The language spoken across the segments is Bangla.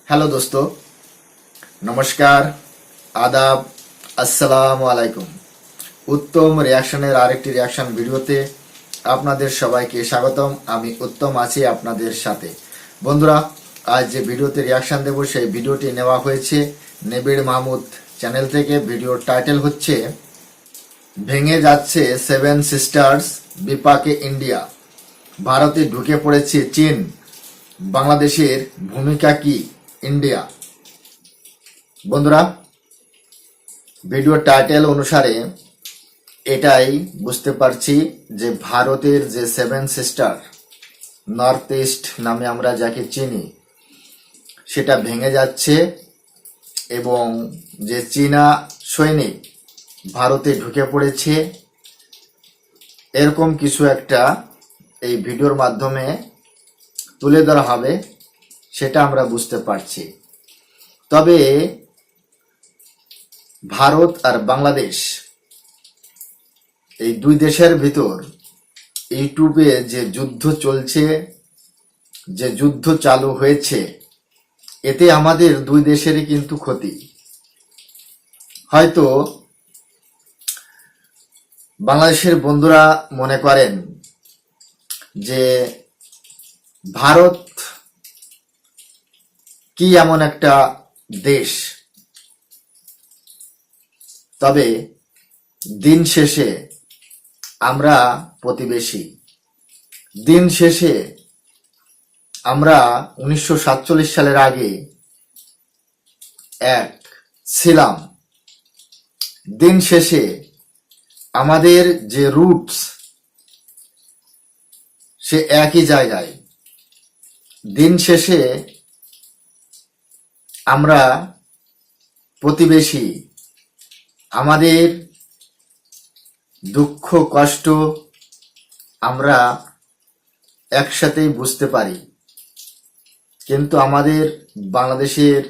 हेलो दोस्तों, नमस्कार, आदाब, আসসালামু আলাইকুম। উত্তম রিয়াকশনের আরেকটি রিয়াকশন ভিডিওতে আপনাদের সবাইকে স্বাগতম। আমি উত্তম আছি আপনাদের সাথে। বন্ধুরা, আজ যে ভিডিওতে রিয়াকশন দেব সেই ভিডিওটি নেওয়া হয়েছে নিবিড় মাহমুদ চ্যানেল থেকে। ভিডিওর টাইটেল হচ্ছে ভেঙে যাচ্ছে সেভেন সিস্টার্স, বিপাকে ইন্ডিয়া, ভারতে ঢুকে পড়েছে চীন, বাংলাদেশের ভূমিকা কি, ইন্ডিয়া। বন্ধুরা, ভিডিওর টাইটেল অনুসারে এটাই বুঝতে পারছি যে ভারতের যে সেভেন সিস্টার, নর্থ ইস্ট নামে আমরা যাকে চিনি, সেটা ভেঙে যাচ্ছে এবং যে চীনা সৈনিক ভারতে ঢুকে পড়েছে, এরকম কিছু একটা এই ভিডিওর মাধ্যমে তুলে ধরা হবে, সেটা আমরা বুঝতে পারছি। তবে ভারত আর বাংলাদেশ, এই দুই দেশের ভিতর ইউটিউবে যে যুদ্ধ চলছে, যে যুদ্ধ চালু হয়েছে, এতে আমাদের দুই দেশেরই কিন্তু ক্ষতি। হয়তো বাংলাদেশের বন্ধুরা মনে করেন যে ভারত কি এমন একটা দেশ, তবে দিন শেষে আমরা প্রতিবেশী। দিন শেষে আমরা 1947 সালের আগে এক ছিলাম। দিন শেষে আমাদের যে রুটস, সে একই জায়গায়। দিন শেষে আমরা প্রতিবেশী। আমাদের দুঃখ কষ্ট আমরা একসাথেই বুঝতে পারি। কিন্তু আমাদের বাংলাদেশের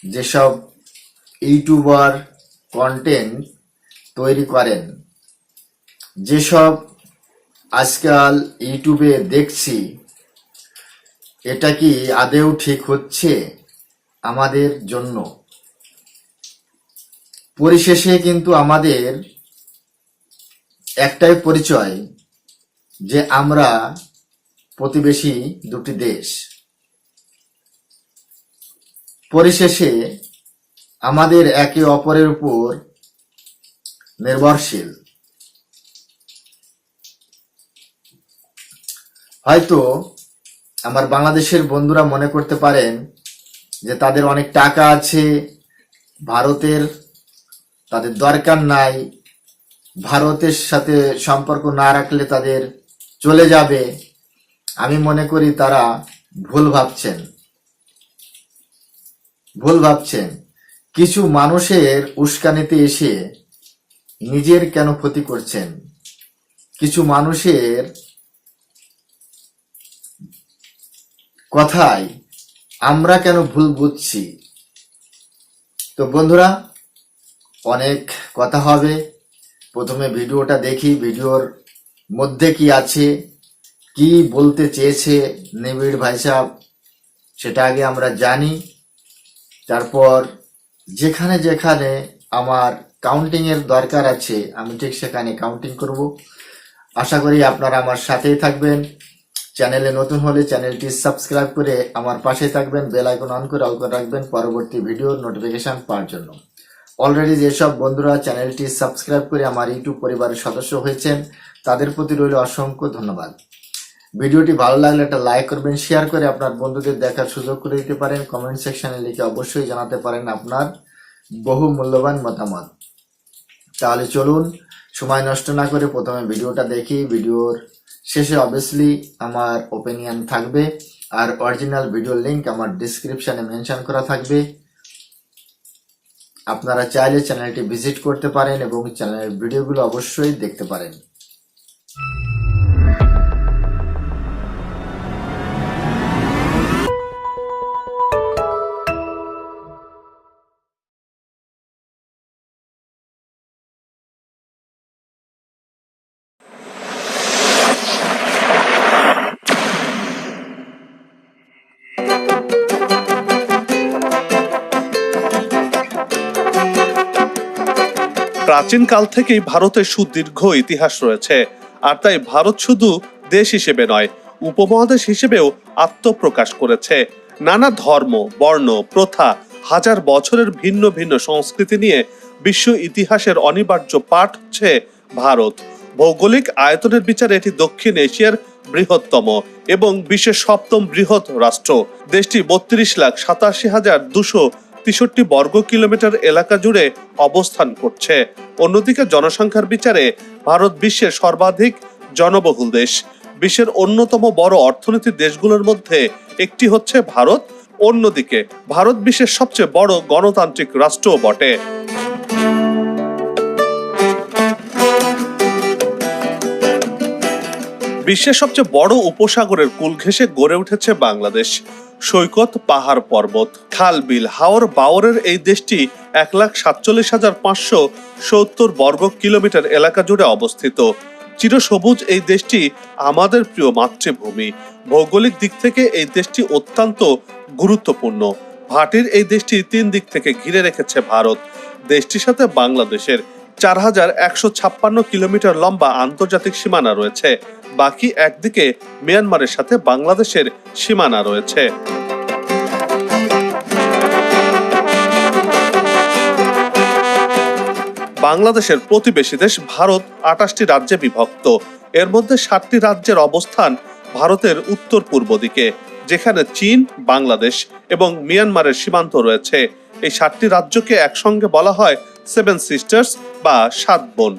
যেসব ইউটিউবার কন্টেন্ট তৈরি করেন, যেসব আজকাল ইউটিউবে দেখছি, এটা কি আদেও ঠিক হচ্ছে আমাদের জন্য? পরিশেষে কিন্তু আমাদের একটাই পরিচয়, যে আমরা প্রতিবেশী দুটি দেশ। পরিশেষে আমাদের একে অপরের উপর নির্ভরশীল। হয়তো আমার বাংলাদেশের বন্ধুরা মনে করতে পারেন যে তাদের অনেক টাকা আছে, ভারতের তাদের দরকার নাই, ভারতের সাথে সম্পর্ক না রাখলে তাদের চলে যাবে। আমি মনে করি তারা ভুল ভাবছেন। কিছু মানুষের উস্কানিতে এসে নিজের কেন ক্ষতি করছেন? কিছু মানুষের কথায় আমরা কেন ভুল বুঝছি? তো বন্ধুরা, অনেক কথা হবে। প্রথমে ভিডিওটা দেখি, ভিডিওর মধ্যে কি আছে, কি বলতে চেয়েছে নিবিড় ভাই সাহেব, সেটা আগে আমরা জানি। তারপর যেখানে যেখানে আমার কাউন্টিং এর দরকার আছে, আমি ঠিক সেখানে কাউন্টিং করব। আশা করি আপনারা আমার সাথেই থাকবেন। চ্যানেলে নতুন হলে চ্যানেলটি সাবস্ক্রাইব করে আমার পাশে থাকবেন, বেল আইকন অন করে অল করে রাখবেন পরবর্তী ভিডিওর নোটিফিকেশন পাওয়ার জন্য। অলরেডি যেসব বন্ধুরা চ্যানেলটি সাবস্ক্রাইব করে আমার ইউটিউব পরিবারের সদস্য হয়েছেন, তাদের প্রতি রইল অসংখ্য ধন্যবাদ। ভিডিওটি ভালো লাগলে একটা লাইক করবেন, শেয়ার করে আপনার বন্ধুদের দেখার সুযোগ করে দিতে পারেন। কমেন্ট সেকশনে লিখে অবশ্যই জানাতে পারেন আপনার বহু মূল্যবান মতামত। তাহলে চলুন সময় নষ্ট না করে প্রথমে ভিডিওটা দেখি। ভিডিওর শেষে অবভিয়াসলি আমার ওপিনিয়ন থাকবে, আর অরিজিনাল ভিডিও লিংক আমার ডিসক্রিপশনে মেনশন করা থাকবে। আপনারা চাইলে চ্যানেলটি ভিজিট করতে পারেন এবং চ্যানেলের ভিডিওগুলো অবশ্যই দেখতে পারেন। প্রাচীনকাল থেকেই ভারতের সুদীর্ঘ ইতিহাস রয়েছে, আর তাই ভারত শুধু দেশ হিসেবে নয়, উপমহাদেশ হিসেবেও আত্মপ্রকাশ করেছে। নানা ধর্ম, বর্ণ, প্রথা, হাজার বছরের ভিন্ন ভিন্ন সংস্কৃতি নিয়ে বিশ্ব ইতিহাসের অনিবার্য পাঠ হচ্ছে ভারত। ভৌগোলিক আয়তনের বিচারে এটি দক্ষিণ এশিয়ার বৃহত্তম এবং বিশ্বের সপ্তম বৃহৎ রাষ্ট্র। দেশটি 32,87,263 বর্গ কিলোমিটার এলাকা জুড়ে অবস্থান করছে। অন্যদিকে জনসংখ্যার বিচারে ভারত বিশ্বের সর্বাধিক জনবহুল দেশ। বিশ্বের অন্যতম বড় অর্থনীতির দেশগুলোর মধ্যে একটি হচ্ছে ভারত। অন্যদিকে ভারত বিশ্বের সবচেয়ে বড় গণতান্ত্রিক রাষ্ট্রও বটে। বিশ্বের সবচেয়ে বড় উপসাগরের কূল ঘেঁষে গড়ে উঠেছে বাংলাদেশ। সৈকত, পাহাড়, পর্বত, খাল, বিল, হাওর বাওরের এই দেশটি 1,47,570 বর্গ কিলোমিটার এলাকা জুড়ে অবস্থিত। চিরসবুজ এই দেশটি আমাদের প্রিয় মাতৃভূমি। ভৌগোলিক দিক থেকে এই দেশটি অত্যন্ত গুরুত্বপূর্ণ। ভাটির এই দেশটি 3 দিক থেকে ঘিরে রেখেছে ভারত। দেশটির সাথে বাংলাদেশের 4,156 কিলোমিটার লম্বা আন্তর্জাতিক সীমানা রয়েছে। বাকি একদিকে মিয়ানমারের সাথে বাংলাদেশের সীমানা রয়েছে। বাংলাদেশের প্রতিবেশী দেশ ভারত 28টি রাজ্যে বিভক্ত। এর মধ্যে 7টি রাজ্যের অবস্থান ভারতের উত্তর পূর্ব দিকে, যেখানে চীন, বাংলাদেশ এবং মিয়ানমারের সীমান্ত রয়েছে। এই 7টি রাজ্যকে একসঙ্গে বলা হয় 7 সিস্টার্স বা 7 বোন।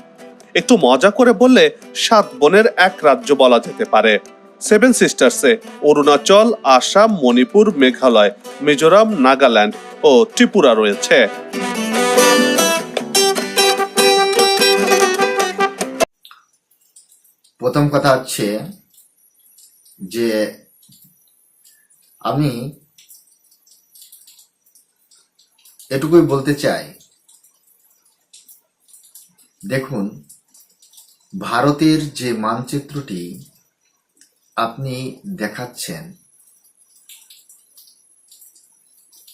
একটু মজা করে বললে 7 বোনের এক রাজ্য বলা যেতে পারে। 7 সিস্টার্সে অরুণাচল, আসাম, মণিপুর, মেঘালয়, মিজোরাম, নাগাল্যান্ড ও ত্রিপুরা রয়েছে। প্রথম কথা হচ্ছে যে আমি এটুকুই বলতে চাই, দেখুন ভারতের যে মানচিত্রটি আপনি দেখাচ্ছেন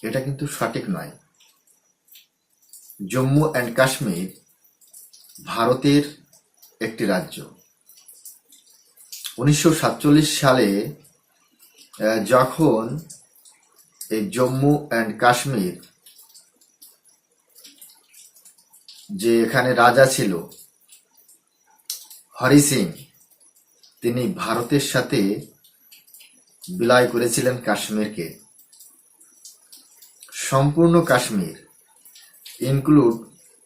এটা কিন্তু সঠিক নয়। জম্মু অ্যান্ড কাশ্মীর ভারতের একটি রাজ্য। 1947 সালে যখন এই জম্মু অ্যান্ড কাশ্মীর, যে এখানে রাজা ছিল হরি সিং, তিনি ভারতের সাথে বিলয় করেছিলেন কাশ্মীরকে। সম্পূর্ণ কাশ্মীর ইনক্লুড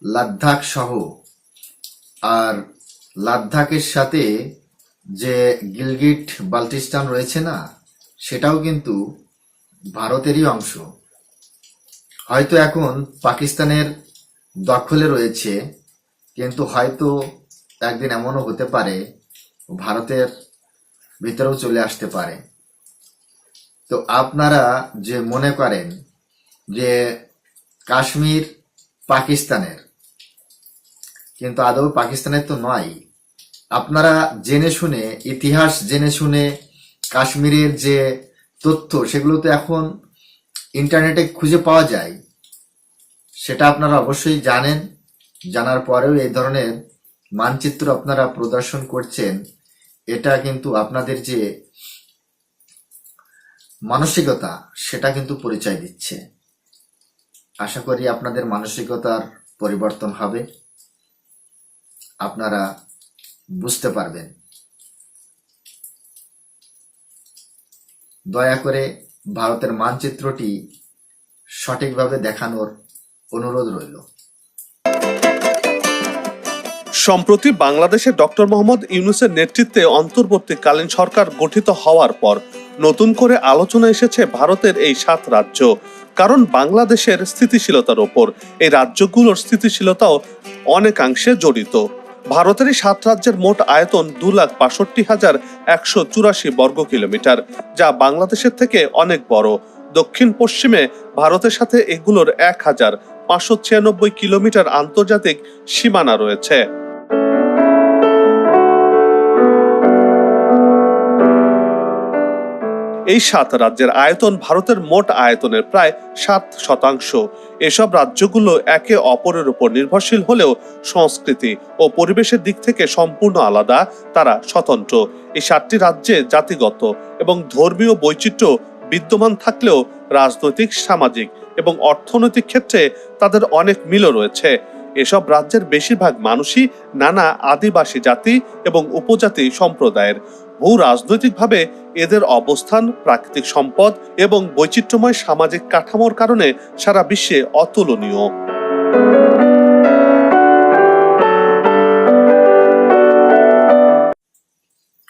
লাদাখ সহ, আর লাদাখের সাথে যে গিলগিট বাল্টিস্তান রয়েছে না, সেটাও কিন্তু ভারতেরই অংশ। হয়তো এখন পাকিস্তানের দখলে রয়েছে, কিন্তু হয়তো একদিন এমনও হতে পারে ভারতের ভিতরেও চলে আসতে পারে। তো আপনারা যে মনে করেন যে কাশ্মীর পাকিস্তানের, কিন্তু আদৌ পাকিস্তানের তো নয়। আপনারা জেনে শুনে, ইতিহাস জেনে শুনে কাশ্মীরের যে তথ্য সেগুলো তো এখন ইন্টারনেটে খুঁজে পাওয়া যায়, সেটা আপনারা অবশ্যই জানেন। জানার পরেও এই ধরনের মানচিত্র আপনারা প্রদর্শন করছেন, এটা কিন্তু আপনাদের যে মানসিকতা সেটা কিন্তু পরিচয় দিচ্ছে। আশা করি আপনাদের মানসিকতার পরিবর্তন হবে, আপনারা বুঝতে পারবেন। দয়া করে ভারতের মানচিত্রটি সঠিকভাবে দেখানোর অনুরোধ রইল। সম্প্রতি বাংলাদেশে ডক্টর মোহাম্মদ ইউনূসের নেতৃত্বে অন্তর্বর্তীকালীন সরকার গঠিত হওয়ার পর নতুন করে আলোচনা এসেছে ভারতের এই 7 রাজ্য। কারণ বাংলাদেশের স্থিতিশীলতার ওপর এই রাজ্যগুলোর স্থিতিশীলতাও অনেকাংশে জড়িত। ভারতের এই 7 রাজ্যের মোট আয়তন 2,62,184 বর্গ কিলোমিটার, যা বাংলাদেশের থেকে অনেক বড়। দক্ষিণ পশ্চিমে ভারতের সাথে এগুলোর 1,596 কিলোমিটার আন্তর্জাতিক সীমানা রয়েছে। এই 7 রাজ্যের আয়তন ভারতের মোট আয়তনের প্রায় 7%। এসব রাজ্যগুলো একে অপরের উপর নির্ভরশীল হলেও সংস্কৃতি ও পরিবেশের দিক থেকে সম্পূর্ণ আলাদা, তারা স্বতন্ত্র। এই 7টি রাজ্যে জাতিগত এবং ধর্মীয় বৈচিত্র্য বিদ্যমান থাকলেও রাজনৈতিক, সামাজিক এবং অর্থনৈতিক ক্ষেত্রে তাদের অনেক মিলও রয়েছে। এসব রাজ্যের বেশিরভাগ মানুষই নানা আদিবাসী জাতি এবং উপজাতি সম্প্রদায়ের। ভূ রাজনৈতিকভাবে এদের অবস্থান, প্রাকৃতিক সম্পদ এবং বৈচিত্র্যময় সামাজিক কাঠামোর কারণে সারা বিশ্বে অতুলনীয়।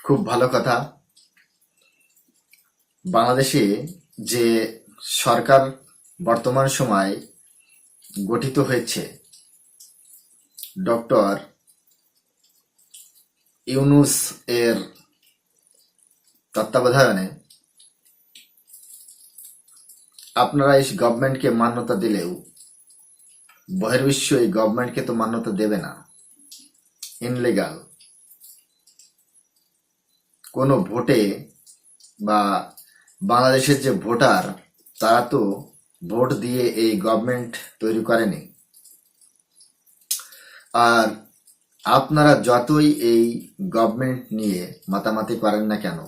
খুব ভালো কথা। বাংলাদেশে যে সরকার বর্তমান সময় গঠিত হয়েছে ডক্টর ইউনূস এর তত্ত্বাবধানে, আপনারা এই গভর্নমেন্টকে মান্যতা দিলেও বহির্বিশ্ব এই গভর্নমেন্টকে তো মান্যতা দেবে না। ইনলিগাল কোনো ভোটে বা বাংলাদেশের যে ভোটার তারা তো ভোট দিয়ে এই গভর্নমেন্ট তৈরি করেনি। আর আপনারা যতই এই গভর্নমেন্ট নিয়ে মাতামাতি করেন না কেন,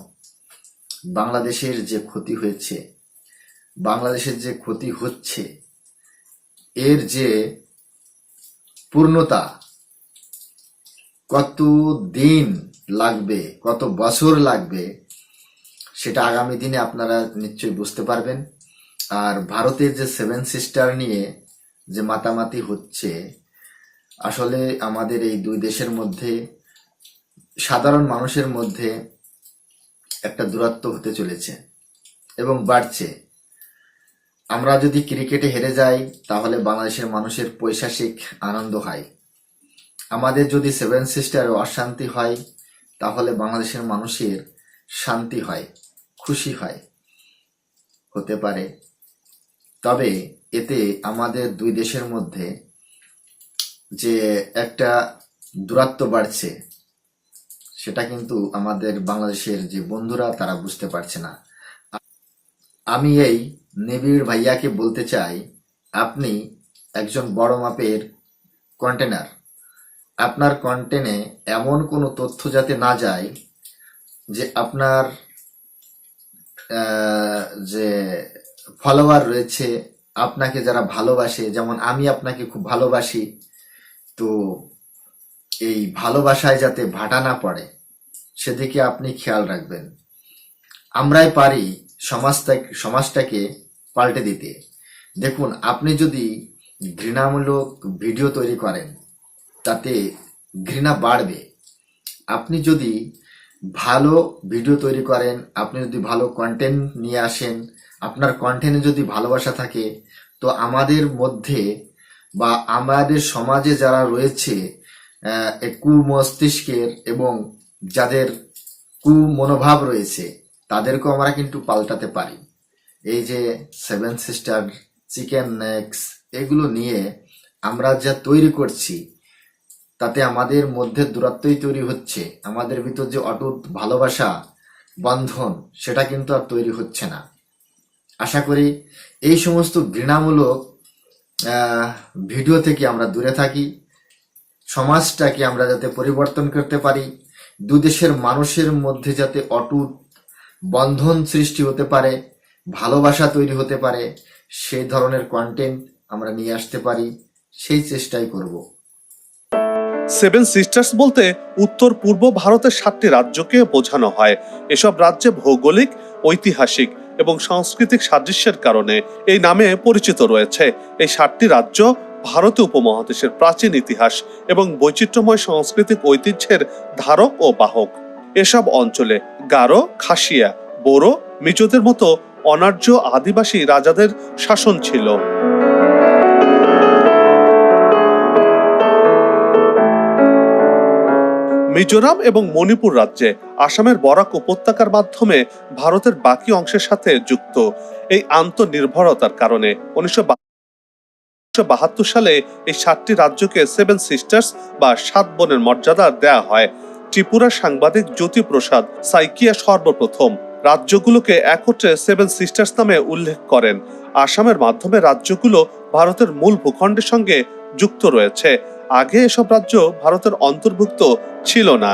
বাংলাদেশের যে ক্ষতি হয়েছে, বাংলাদেশের যে ক্ষতি হচ্ছে, এর যে পূর্ণতা কত দিন লাগবে, কত বছর লাগবে, সেটা আগামী দিনে আপনারা নিশ্চয়ই বুঝতে পারবেন। আর ভারতের যে 7 সিস্টার নিয়ে যে মাতামাতি হচ্ছে, আসলে আমাদের এই দুই দেশের মধ্যে সাধারণ মানুষের মধ্যে একটা দূরত্ব হতে চলেছে এবং বাড়ছে। আমরা যদি ক্রিকেটে হেরে যাই তাহলে বাংলাদেশের মানুষের পৈশাচিক আনন্দ হয়। আমাদের যদি 7 সিস্টারে অশান্তি হয় তাহলে বাংলাদেশের মানুষের শান্তি হয়, খুশি হয়, হতে পারে। তবে এতে আমাদের দুই দেশের মধ্যে যে একটা দূরত্ব বাড়ছে, সেটা কিন্তু আমাদের বাংলাদেশের যে বন্ধুরা তারা বুঝতে পারছে না। আমি এই নিবিড় ভাইয়াকে বলতে চাই, আপনি একজন বড় মাপের কন্টেনার। আপনার কন্টেনে এমন কোনো তথ্য যাতে না যায় যে আপনার যে ফলোয়ার রয়েছে, আপনাকে যারা ভালোবাসে, যেমন আমি আপনাকে খুব ভালোবাসি, তো এই ভালোবাসায় যাতে ভাটা না পড়ে সেদিকে আপনি খেয়াল রাখবেন। আমরাই পারি সমাজটাকে পাল্টে দিতে। দেখুন, আপনি যদি ঘৃণামূলক ভিডিও তৈরি করেন তাতে ঘৃণা বাড়বে। আপনি যদি ভালো ভিডিও তৈরি করেন, আপনি যদি ভালো কন্টেন্ট নিয়ে আসেন, আপনার কন্টেন্টে যদি ভালোবাসা থাকে, তো আমাদের মধ্যে বা আমাদের সমাজে যারা রয়েছে কুমস্তিষ্কের এবং যাদের কুমনোভাব রয়েছে, তাদেরকেও আমরা কিন্তু পাল্টাতে পারি। এই যে 7 সিস্টার, চিকেন নেক্স, এগুলো নিয়ে আমরা যা তৈরি করছি তাতে আমাদের মধ্যে দূরত্বই তৈরি হচ্ছে। আমাদের ভিতর যে অটুট ভালোবাসা বন্ধন, সেটা কিন্তু আর তৈরি হচ্ছে না। আশা করি এই সমস্ত ঘৃণামূলক ভিডিও থেকে আমরা দূরে থাকি, সমাজটাকে আমরা যাতে পরিবর্তন করতে পারি, দুদেশের মানুষের মধ্যে যাতে অটুট বন্ধন সৃষ্টি হতে পারে, ভালোবাসা তৈরি হতে পারে, সেই ধরনের কন্টেন্ট আমরা নিয়ে আসতে পারি, সেই চেষ্টাই করব। 7 সিস্টার্স বলতে উত্তর পূর্ব ভারতের 7টি রাজ্যকে বোঝানো হয়। এসব রাজ্যে ভৌগোলিক, ঐতিহাসিক এবং সাংস্কৃতিক সাদৃশ্যের কারণে এই নামে পরিচিত রয়েছে। এই 7টি রাজ্য ভারতীয় উপমহাদেশের প্রাচীন ইতিহাস এবং বৈচিত্র্যময় সাংস্কৃতিক ঐতিহ্যের ধারক ও বাহক। এসব অঞ্চলে গারো, খাসিয়া, বোরো, মিজোদের মতো অনার্য আদিবাসী রাজাদের শাসন ছিল। মিজোরাম এবং মণিপুর রাজ্যে আসামের বরাক উপত্যকার মাধ্যমে ভারতের বাকি অংশের সাথে যুক্ত। এই আন্তঃনির্ভরতার কারণে 1972 সালে এই 7টি রাজ্যকে 7 সিস্টার্স বা 7 বোনের মর্যাদা দেয়া হয়। ত্রিপুরার সাংবাদিক জ্যোতি প্রসাদ সাইকিয়া সর্বপ্রথম রাজ্যগুলোকে একত্রে সেভেন সিস্টার্স নামে উল্লেখ করেন। আসামের মাধ্যমে রাজ্যগুলো ভারতের মূল ভূখণ্ডের সঙ্গে যুক্ত রয়েছে। আগে এসব রাজ্য ভারতের অন্তর্ভুক্ত ছিল না।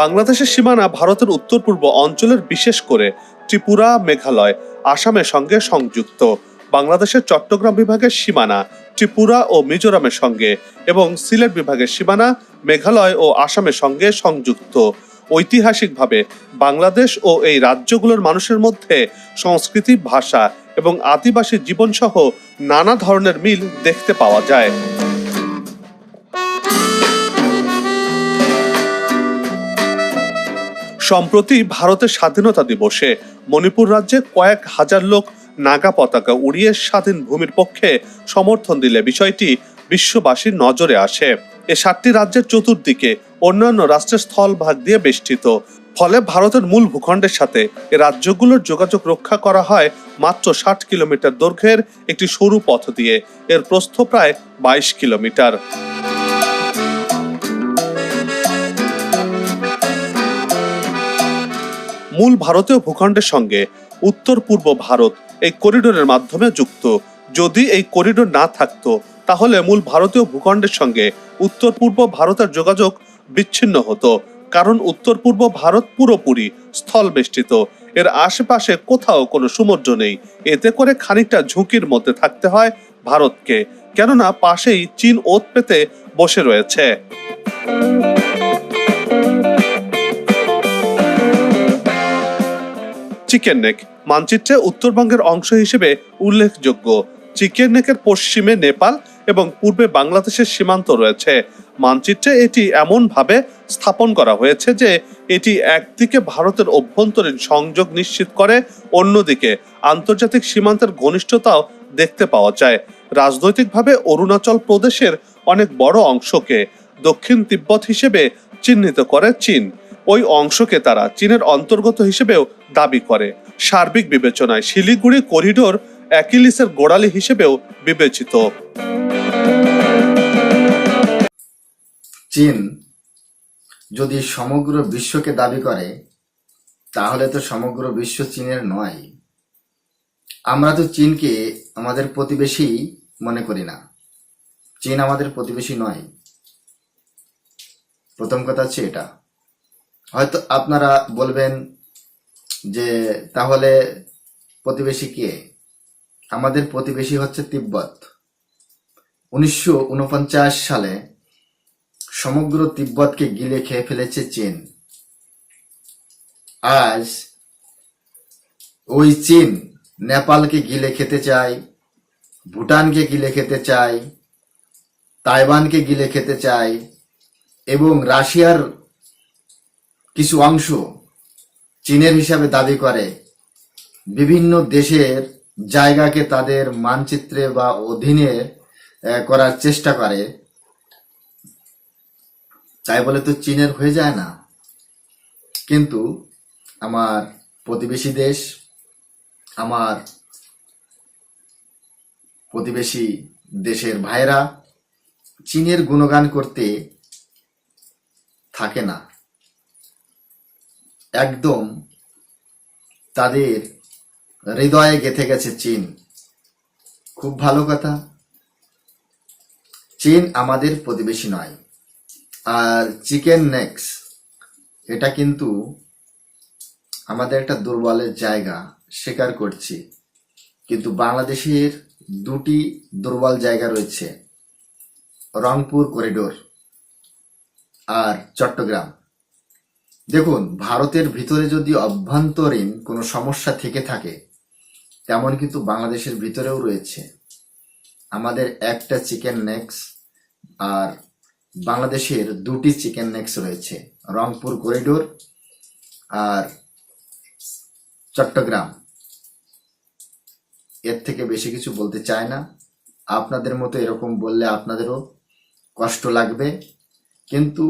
বাংলাদেশের সীমানা ভারতের উত্তর পূর্ব অঞ্চলের বিশেষ করে ত্রিপুরা, মেঘালয়, আসামের সঙ্গে সংযুক্ত। বাংলাদেশের চট্টগ্রাম বিভাগের সীমানা ত্রিপুরা ও মিজোরামের সঙ্গে এবং সিলেট বিভাগের সীমানা মেঘালয় ও আসামের সঙ্গে সংযুক্ত। ঐতিহাসিকভাবে বাংলাদেশ ও এই রাজ্যগুলোর মানুষের মধ্যে সংস্কৃতি, ভাষা এবং আদিবাসী জীবনসহ নানা ধরনের মিল দেখতে পাওয়া যায়। সম্প্রতি ভারতের স্বাধীনতা দিবসে মণিপুর রাজ্যে কয়েক হাজার লোক নাগা পতাকা উড়িয়ে স্বাধীন ভূমির পক্ষে সমর্থন দিলে বিষয়টি বিশ্ববাসীর নজরে আসে। এ 7টি রাজ্যের চতুর্দিকে অন্যান্য রাষ্ট্রের স্থলভাগ দিয়ে বেষ্টিত। ফলে ভারতের মূল ভূখণ্ডের সাথে এ রাজ্যগুলোর যোগাযোগ রক্ষা করা হয় মাত্র 60 কিলোমিটার দৈর্ঘ্যের একটি সরু পথ দিয়ে। এর প্রস্থ প্রায় 22 কিলোমিটার। মূল ভারতীয় ভূখণ্ডের সঙ্গে উত্তর পূর্ব ভারত এই করিডোরের মাধ্যমে যুক্ত। যদি এই করিডোর না থাকতো তাহলে মূল ভারতীয় ভূখণ্ডের সঙ্গে উত্তর পূর্ব ভারতের যোগাযোগ বিচ্ছিন্ন হতো, কারণ উত্তর পূর্ব ভারত পুরোপুরি স্থল বেষ্টিত। এর আশেপাশে কোথাও কোনো সমুদ্র নেই। এতে করে খানিকটা ঝুঁকির মধ্যে থাকতে হয় ভারতকে, কেননা পাশেই চীন ওত পেতে বসে রয়েছে। চিকেন নেক মানচিত্রে উত্তরবঙ্গের অংশ হিসেবে উল্লেখযোগ্য। চিকেন নেকের পশ্চিমে নেপাল এবং পূর্বে বাংলাদেশের সীমান্ত রয়েছে। মানচিত্রে এটি এমন ভাবে স্থাপন করা হয়েছে যে এটি একদিকে ভারতের অভ্যন্তরীণ সংযোগ নিশ্চিত করে, অন্যদিকে আন্তর্জাতিক সীমান্তের ঘনিষ্ঠতাও দেখতে পাওয়া যায়। রাজনৈতিকভাবে অরুণাচল প্রদেশের অনেক বড় অংশকে দক্ষিণ তিব্বত হিসেবে চিহ্নিত করে চীন। ওই অংশকে তারা চীনের অন্তর্গত হিসেবেও দাবি করে। সার্বিক বিবেচনায় শিলিগুড়ি করিডোর অ্যাকিলিসের গোড়ালি হিসেবেও বিবেচিত। চীন যদি সমগ্র বিশ্বকে দাবি করে তাহলে তো সমগ্র বিশ্ব চীনের নয়। আমরা তো চীনকে আমাদের প্রতিবেশী মনে করি না। চীন আমাদের প্রতিবেশী নয়। প্রথম কথা হচ্ছে এটা। হয়তো আপনারা বলবেন যে তাহলে প্রতিবেশী কে? আমাদের প্রতিবেশী হচ্ছে তিব্বত। 1949 সালে সমগ্র তিব্বতকে গিলে খেয়ে ফেলেছে চীন। আজ ওই চীন নেপালকে গিলে খেতে চায়, ভুটানকে গিলে খেতে চায়, তাইওয়ানকে গিলে খেতে চায় এবং রাশিয়ার কিছু অংশ চীনের হিসাবে দাবি করে। বিভিন্ন দেশের জায়গাকে তাদের মানচিত্রে বা অধীনে করার চেষ্টা করে। তাই বলে তো চীনের হয়ে যায় না। কিন্তু আমার প্রতিবেশী দেশ, আমার প্রতিবেশী দেশের ভাইরা চীনের গুণগান করতে থাকে না। একদম তাদের হৃদয়ে গেঁথে গেছে চীন। খুব ভালো কথা। চীন আমাদের প্রতিবেশী নয়। আর চিকেন নেক্স এটা কিন্তু আমাদের একটা দুর্বলের জায়গা, স্বীকার করছি। কিন্তু বাংলাদেশের দুটি দুর্বল জায়গা রয়েছে, রংপুর করিডোর আর চট্টগ্রাম। দেখুন, ভারতের ভিতরে যদি অভ্যন্তরীণ কোনো সমস্যা থেকে থাকে তেমন কিন্তু বাংলাদেশের ভিতরেও রয়েছে। আমাদের একটা চিকেন নেক্স আর বাংলাদেশের দুটি চিকেন নেক্স রয়েছে, রংপুর করিডোর আর চট্টগ্রাম। এর থেকে বেশি কিছু বলতে চায় না। আপনাদের মতো এরকম বললে আপনাদেরও কষ্ট লাগবে, কিন্তু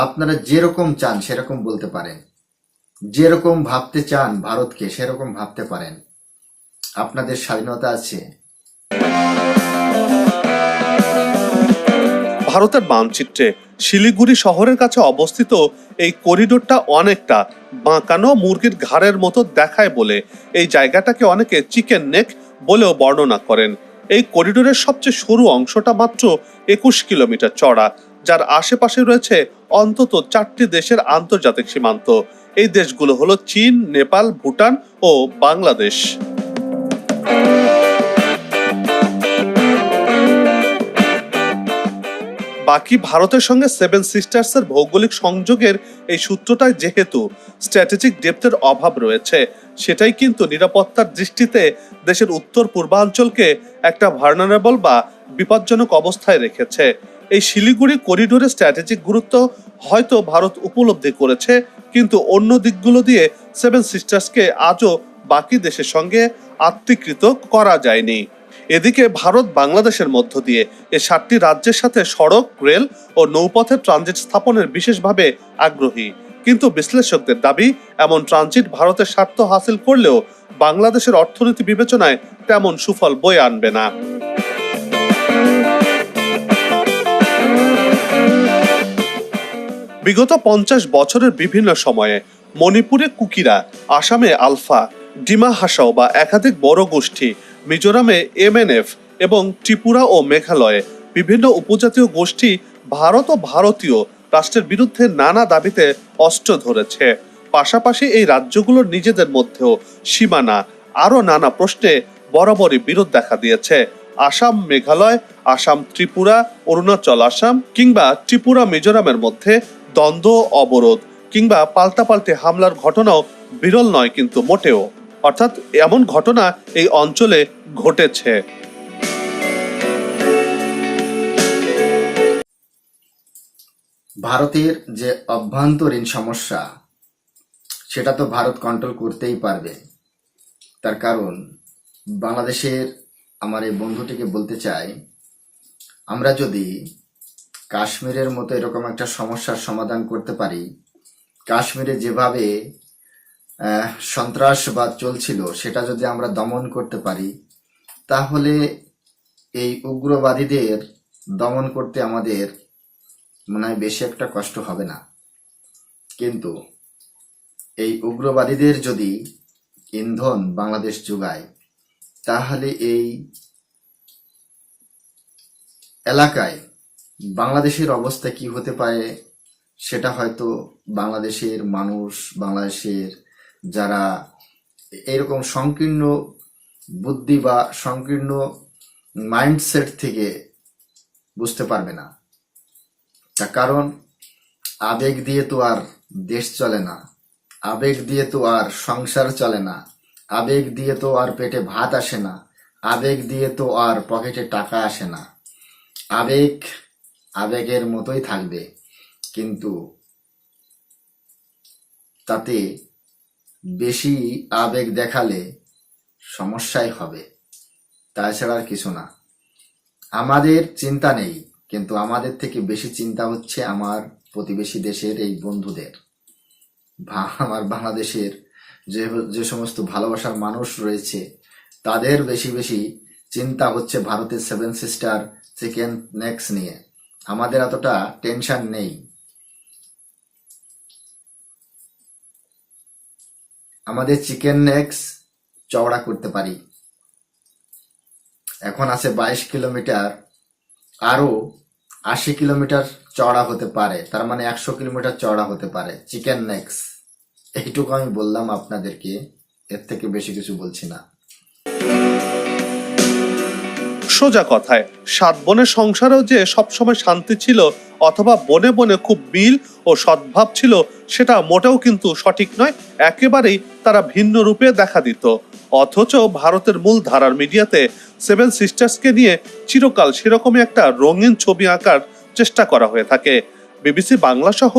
আপনারা যেরকম চান সেরকম বলতে পারেন। যেরকম ভাবতে চান ভারতকে সেরকম ভাবতে পারেন। আপনাদের স্বাধীনতা আছে। ভারতের মানচিত্রে শিলিগুড়ি শহরের কাছে অবস্থিত এই করিডোরটা অনেকটা বাঁকানো মুরগির ঘাড়ের মতো দেখায় বলে এই জায়গাটাকে অনেকে চিকেন নেক বলেও বর্ণনা করেন। এই করিডোরের সবচেয়ে সরু অংশটা মাত্র 21 কিলোমিটার চড়া, যার আশেপাশে রয়েছে অন্তত 4টি দেশের আন্তর্জাতিক সীমান্ত। এই দেশগুলো হলো চীন, নেপাল, ভুটান ও বাংলাদেশ। বাকি ভারতের সঙ্গে সেভেন সিস্টার্সের ভৌগোলিক সংযোগের এই সূত্রটায় যেহেতু স্ট্র্যাটেজিক ডেপথের অভাব রয়েছে, সেটাই কিন্তু নিরাপত্তার দৃষ্টিতে দেশের উত্তর পূর্বাঞ্চলকে একটা ভার্নারেবল বা বিপজ্জনক অবস্থায় রেখেছে। এই শিলিগুড়ি করিডোরের স্ট্র্যাটেজিক গুরুত্ব হয়তো ভারত উপলব্ধি করেছে, কিন্তু অন্য দিকগুলো দিয়ে সেভেন সিস্টার্সকে আজও বাকি দেশের সঙ্গে আত্মীকৃত করা যায়নি। এদিকে ভারত বাংলাদেশের মধ্য দিয়ে এই 7টি রাজ্যের সাথে সড়ক, রেল ও নৌপথের ট্রানজিট স্থাপনের বিশেষভাবে আগ্রহী, কিন্তু বিশ্লেষকদের দাবি এমন ট্রানজিট ভারতের স্বার্থ হাসিল করলেও বাংলাদেশের অর্থনীতি বিবেচনায় তেমন সুফল বয়ে আনবে না। বিগত 50 বছরের বিভিন্ন সময়ে মণিপুরে কুকিরা, আসামে আলফা, ডিমা হাসাও বা একাধিক বড় গোষ্ঠী, মিজোরামে এমএনএফ এবং ত্রিপুরা ও মেঘালয়ে বিভিন্ন উপজাতীয় গোষ্ঠী ভারত ও ভারতীয় রাষ্ট্রের বিরুদ্ধে নানা দাবিতে অস্ত্র ধরেছে। পাশাপাশি এই রাজ্যগুলোর নিজেদের মধ্যেও সীমানা আরও নানা প্রশ্নে বরাবরই বিরোধ দেখা দিয়েছে। আসাম মেঘালয়, আসাম ত্রিপুরা, অরুণাচল আসাম কিংবা ত্রিপুরা মিজোরামের মধ্যে দ্বন্দ্ব, অবরোধ কিংবা পাল্টাপাল্টি হামলার ঘটনাও বিরল নয় কিন্তু মোটেও। অর্থাৎ এমন ঘটনা এই অঞ্চলে ঘটেছে। ভারতের যে অভ্যন্তরীণ সমস্যা, সেটা তো ভারত কন্ট্রোল করতেই পারবে। তার কারণ বাংলাদেশের আমার এই বন্ধুটিকে বলতে চাই, আমরা যদি কাশ্মীরের মতো এরকম একটা সমস্যার সমাধান করতে পারি, কাশ্মীরে যেভাবে সন্ত্রাসবাদ চলছিল সেটা যদি আমরা দমন করতে পারি, তাহলে এই উগ্রবাদীদের দমন করতে আমাদের মনে হয় বেশি একটা কষ্ট হবে না। কিন্তু এই উগ্রবাদীদের যদি ইন্ধন বাংলাদেশ যোগায়, তাহলে এই এলাকায় বাংলাদেশের অবস্থা কি হতে পারে সেটা হয়তো বাংলাদেশের মানুষ, বাংলাদেশের যারা এরকম সংকীর্ণ বুদ্ধি বা সংকীর্ণ মাইন্ডসেট থেকে বুঝতে পারবে না। তার কারণ আবেগ দিয়ে তো আর দেশ চলে না, আবেগ দিয়ে তো আর সংসার চলে না, আবেগ দিয়ে তো আর পেটে ভাত আসে না, আবেগ দিয়ে তো আর পকেটে টাকা আসে না। আবেগ আবেগের মতোই থাকবে, কিন্তু তাতে বেশি আবেগ দেখালে সমস্যাই হবে, তাছাড়া আর কিছু না। আমাদের চিন্তা নেই, কিন্তু আমাদের থেকে বেশি চিন্তা হচ্ছে আমার প্রতিবেশী দেশের এই বন্ধুদের, আমার বাংলাদেশের যে সমস্ত ভালোবাসার মানুষ রয়েছে তাদের বেশি বেশি চিন্তা হচ্ছে ভারতের সেভেন সিস্টার চিকেন নেক্স নিয়ে। আমাদের এতটা টেনশন নেই। আমাদের চিকেন নেক্স চওড়া করতে পারি, এখন আছে 22 কিলোমিটার, আরো 80 কিলোমিটার চওড়া হতে পারে, তার মানে 100 কিলোমিটার চওড়া হতে পারে চিকেন নেক্স। এইটুকু আমি বললাম আপনাদেরকে, এর থেকে বেশি কিছু বলছি না। সোজা কথায় 7 বোনের সংসারেও যে সবসময় শান্তি ছিল অথবা বনে বনে খুব মিল ও সদ্ভাব ছিল, সেটা মোটেও কিন্তু সঠিক নয়। একেবারেই তারা ভিন্ন রূপে দেখা দিত। অথচ ভারতের মূল ধারার মিডিয়াতে সেভেন সিস্টার্সকে নিয়ে চিরকাল সেরকমই একটা রঙিন ছবি আঁকার চেষ্টা করা হয়ে থাকে। বিবিসি বাংলা সহ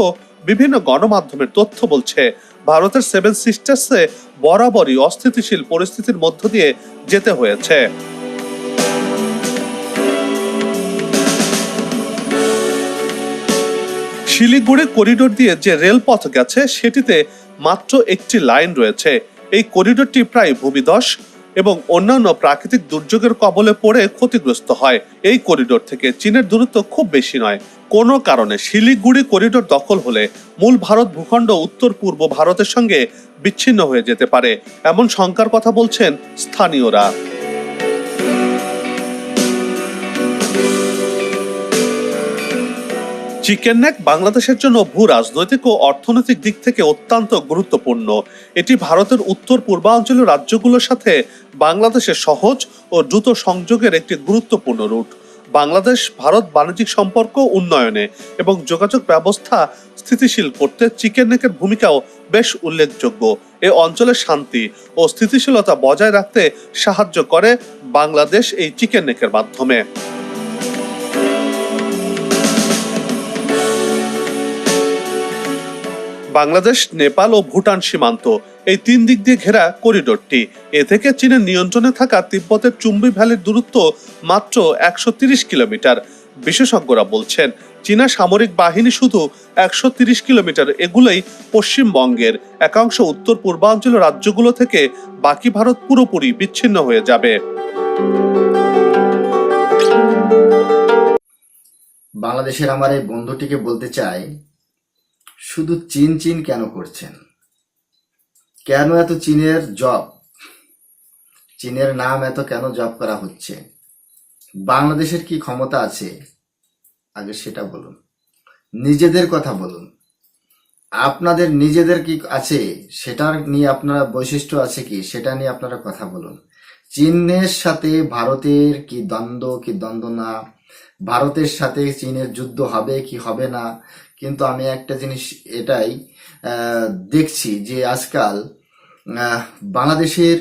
বিভিন্ন গণমাধ্যমের তথ্য বলছে, ভারতের সেভেন সিস্টার্সে বরাবরই অস্থিতিশীল পরিস্থিতির মধ্য দিয়ে যেতে হয়েছে। শিলিগুড়ি করিডোর দিয়ে যে রেলপথ গেছে সেটিতে মাত্র একটি লাইন রয়েছে। এই করিডোরটি প্রায় ভূমিধস, এবং অন্যান্য প্রাকৃতিক দুর্যোগের কবলে পড়ে ক্ষতিগ্রস্ত হয়। এই করিডোর থেকে চীনের দূরত্ব খুব বেশি নয়। কোনো কারণে শিলিগুড়ি করিডোর দখল হলে মূল ভারত ভূখণ্ড উত্তর পূর্ব ভারতের সঙ্গে বিচ্ছিন্ন হয়ে যেতে পারে, এমন শঙ্কার কথা বলছেন স্থানীয়রা। চিকেন নেক বাংলাদেশের জন্য ভূ রাজনৈতিক ও অর্থনৈতিক দিক থেকে অত্যন্ত গুরুত্বপূর্ণ। এটি ভারতের উত্তর পূর্বাঞ্চলীয় রাজ্যগুলোর সাথে বাংলাদেশের সহজ ও দ্রুত সংযোগের একটি গুরুত্বপূর্ণ রুট। বাংলাদেশ ভারত বাণিজ্যিক সম্পর্ক উন্নয়নে এবং যোগাযোগ ব্যবস্থা স্থিতিশীল করতে চিকেন নেকের ভূমিকাও বেশ উল্লেখযোগ্য। এ অঞ্চলের শান্তি ও স্থিতিশীলতা বজায় রাখতে সাহায্য করে বাংলাদেশ এই চিকেন নেকের মাধ্যমে। বাংলাদেশ, নেপাল ও ভুটান সীমান্ত এই 3 দিক দিয়ে ঘেরা করিডোরটি। এ থেকে চীনের নিয়ন্ত্রণে থাকা তিব্বতের চুম্বি ভ্যালির দূরত্ব মাত্র 130 কিলোমিটার। বিশেষজ্ঞরা বলছেন চীনা সামরিক বাহিনী শুধু 130 কিলোমিটার এগুলোই পশ্চিমবঙ্গের একাংশ উত্তর পূর্বাঞ্চলীয় রাজ্যগুলো থেকে বাকি ভারত পুরোপুরি বিচ্ছিন্ন হয়ে যাবে। বাংলাদেশের আমার এই বন্ধুটিকে বলতে চাই, শুধু চীন চীন কেন করছেন? কেন এত চীনের জব, চীনের নাম এত কেন জব করা হচ্ছে? বাংলাদেশের কি ক্ষমতা আছে আগে সেটা বলুন। নিজেদের কথা বলুন। আপনাদের নিজেদের কি আছে সেটা নিয়ে আপনারা বৈশিষ্ট্য আছে কি সেটা নিয়ে আপনারা কথা বলুন। চীনের সাথে ভারতের কি দ্বন্দ্ব না, ভারতের সাথে চীনের যুদ্ধ হবে কি হবে না। কিন্তু আমি একটা জিনিস এটাই দেখছি যে আজকাল বাংলাদেশের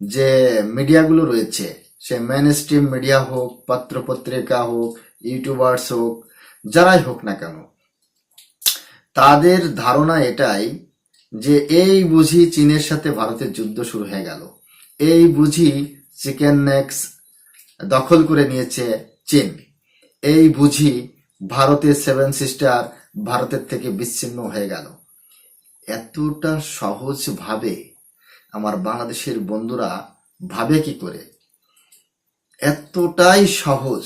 যে মিডিয়াগুলো রয়েছে, সে মেন স্ট্রিম মিডিয়া হোক, পত্রপত্রিকা হোক, ইউটিউবার্স হোক, যারাই হোক না কেন, তাদের ধারণা এটাই যে এই বুঝি চীনের সাথে ভারতের যুদ্ধ শুরু হয়ে গেল, এই বুঝি চিকেন নেক্স দখল করে নিয়েছে চীন, এই বুঝি ভারতের 7 সিস্টার ভারতের থেকে বিচ্ছিন্ন হয়ে গেল। এতটা সহজ ভাবে আমার বাংলাদেশের বন্ধুরা ভাবে কি করে? এতটাই সহজ,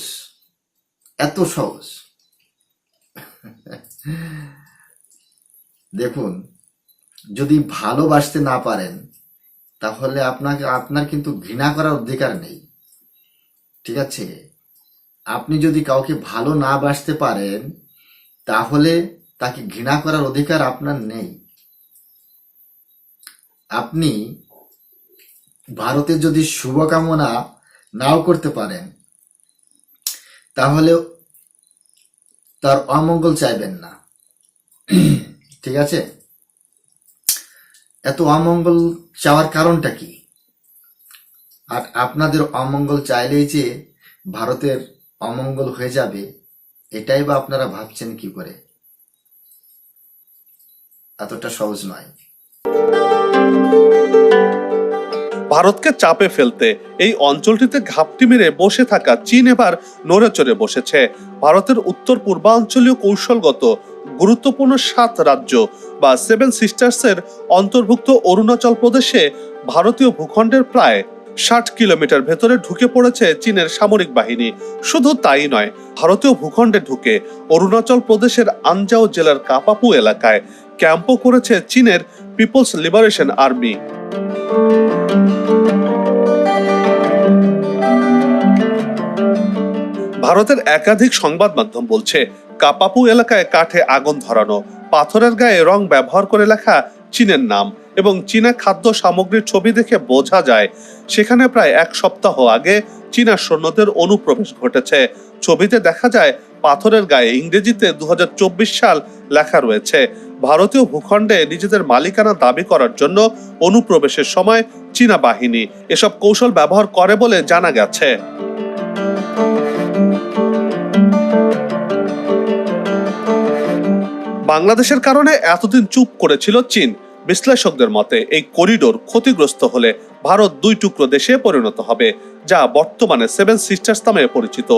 এত সহজ। দেখুন, যদি ভালোবাসতে না পারেন তাহলে আপনার কিন্তু ঘৃণা করার অধিকার নেই, ঠিক আছে? আপনি যদি কাউকে ভালো না বাসতে পারেন তাহলে তাকে ঘৃণা করার অধিকার আপনার নেই। আপনি ভারতের যদি শুভকামনা নাও করতে পারেন তাহলে তার অমঙ্গল চাইবেন না, ঠিক আছে? এত অমঙ্গল চাওয়ার কারণটা কি? আর আপনাদের অমঙ্গল চাইলেই যে ভারতের অমঙ্গল হয়ে যাবে, এটাই বা আপনারা ভাবছেন কি করে? এতটা সহজ নয়। ভারতকে চাপে ফেলতে এই অঞ্চলটিতে ঘাপটি মেরে বসে থাকা চীন এবার নড়ে চড়ে বসেছে। ভারতের উত্তর পূর্বাঞ্চলীয় কৌশলগত গুরুত্বপূর্ণ 7 রাজ্য বা 7 সিস্টার্সের অন্তর্ভুক্ত অরুণাচল প্রদেশে ভারতীয় ভূখণ্ডের প্রায় 60 কিলোমিটার ভেতরে ঢুকে পড়েছে চীনের সামরিক বাহিনী। শুধু তাই নয়, ভারতীয় ভূখণ্ডে ঢুকে অরুণাচল প্রদেশের আনজাও জেলার কাপাপু এলাকায় ক্যাম্পও করেছে চীনের পিপলস লিবারেশন আর্মি। ভারতের একাধিক সংবাদ মাধ্যম বলছে কাপাপু এলাকায় কাঠে আগুন ধরানো, পাথরের গায়ে রং ব্যবহার করে লেখা চীনের নাম এবং চীনা খাদ্য সামগ্রীর ছবি দেখে বোঝা যায় সেখানে প্রায় 1 সপ্তাহ আগে চীনা সৈন্যদের অনুপ্রবেশ ঘটেছে। ছবিতে দেখা যায় পাথরের গায়ে ইংরেজিতে 2024 সাল লেখা রয়েছে। ভারতীয় ভূখণ্ডে নিজেদের মালিকানা দাবি করার জন্য অনুপ্রবেশের সময় চীনা বাহিনী এসব কৌশল ব্যবহার করে বলে জানা গেছে। বাংলাদেশের কারণে এতদিন চুপ করেছিল চীন। বিশ্লেষকদের মতে এই করিডোর ক্ষতিগ্রস্ত হলে ভারত 2 টুকরো দেশে পরিণত হবে, যা বর্তমানে 7 সিস্টার্স নামে পরিচিত।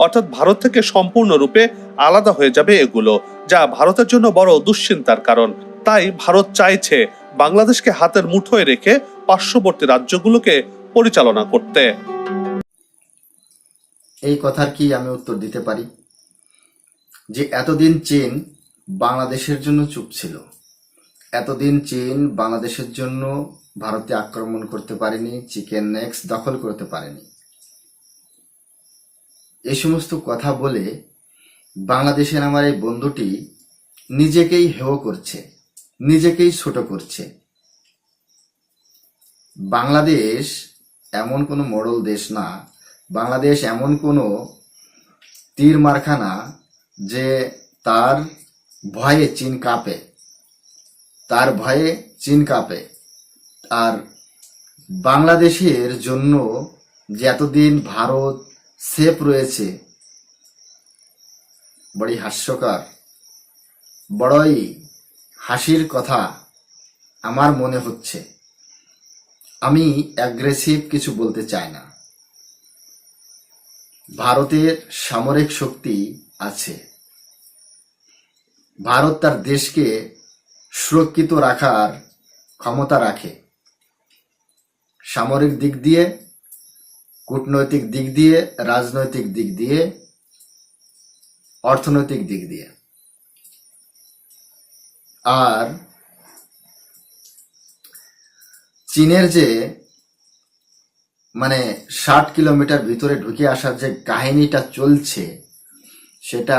অর্থাৎ ভারত থেকে সম্পূর্ণরূপে আলাদা হয়ে যাবে এগুলো, যা ভারতের জন্য বড় দুশ্চিন্তার কারণ। তাই ভারত চাইছে বাংলাদেশকে হাতের মুঠোয় রেখে পার্শ্ববর্তী রাজ্যগুলোকে পরিচালনা করতে। এই কথার কি আমি উত্তর দিতে পারি যে এতদিন চীন বাংলাদেশের জন্য চুপ ছিল, এতদিন চীন বাংলাদেশের জন্য ভারতে আক্রমণ করতে পারেনি, চিকেন নেক্স দখল করতে পারেনি। এই সমস্ত কথা বলে বাংলাদেশের আমার এই বন্ধুটি নিজেকেই হেয় করছে, নিজেকেই ছোট করছে। বাংলাদেশ এমন কোনো মডেল দেশ না, বাংলাদেশ এমন কোনো তীর মারখানা যে তার ভয়ে চীন কাঁপে, তার ভয়ে চীন কাঁপে। আর বাংলাদেশের জন্য যে এতদিন ভারত সেফ রয়েছে, বড়ই হাস্যকর, বড়ই হাসির কথা আমার মনে হচ্ছে। আমি অ্যাগ্রেসিভ কিছু বলতে চাই না। ভারতের সামরিক শক্তি আছে, ভারত তার দেশকে সুরক্ষিত রাখার ক্ষমতা রাখে, সামরিক দিক দিয়ে, কূটনৈতিক দিক দিয়ে, রাজনৈতিক দিক দিয়ে, অর্থনৈতিক দিক দিয়ে। আর চীনের যে 60 কিলোমিটার ভিতরে ঢুকে আসার যে কাহিনীটা চলছে, সেটা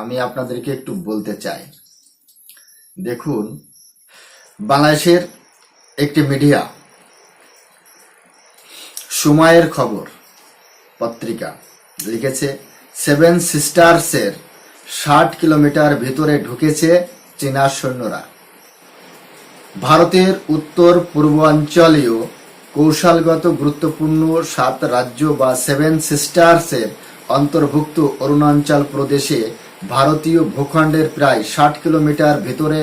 আমি আপনাদেরকে একটু বলতে চাই। দেখুন, বাংলাদেশের একটি মিডিয়া সময়ের খবর পত্রিকা লিখেছে, 7 সিস্টার্সের 60 কিলোমিটার ভিতরে ঢুকেছে চীনা সৈন্যরা। ভারতের উত্তর পূর্বাঞ্চলীয় কৌশলগত গুরুত্বপূর্ণ 7 রাজ্য বা 7 সিস্টার্সের অন্তর্ভুক্ত অরুণাচল প্রদেশে ভারতীয় ভূখণ্ডের প্রায় 60 কিলোমিটার ভিতরে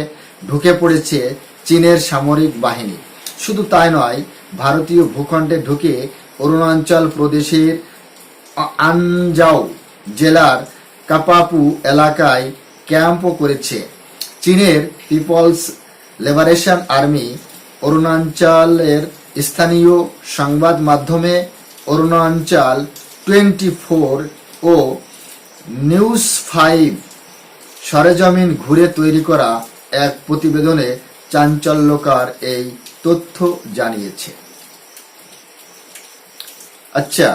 ঢুকে পড়েছে চীনের সামরিক বাহিনী। শুধু তাই নয়, ভারতীয় ভূখণ্ডে ঢুকে অরুণাচল প্রদেশের আনজাও জেলার কাপাপু এলাকায় ক্যাম্পও করেছে। চীনের পিপলস লিবারেশন আর্মি অরুণাচলের স্থানীয় সংবাদ মাধ্যমে অরুণাচল 24 ও নিউজ 5 সরেজমিন ঘুরে তৈরি করা এক প্রতিবেদনে চাঞ্চল্যকর এই তথ্য জানিয়েছে। আচ্ছা,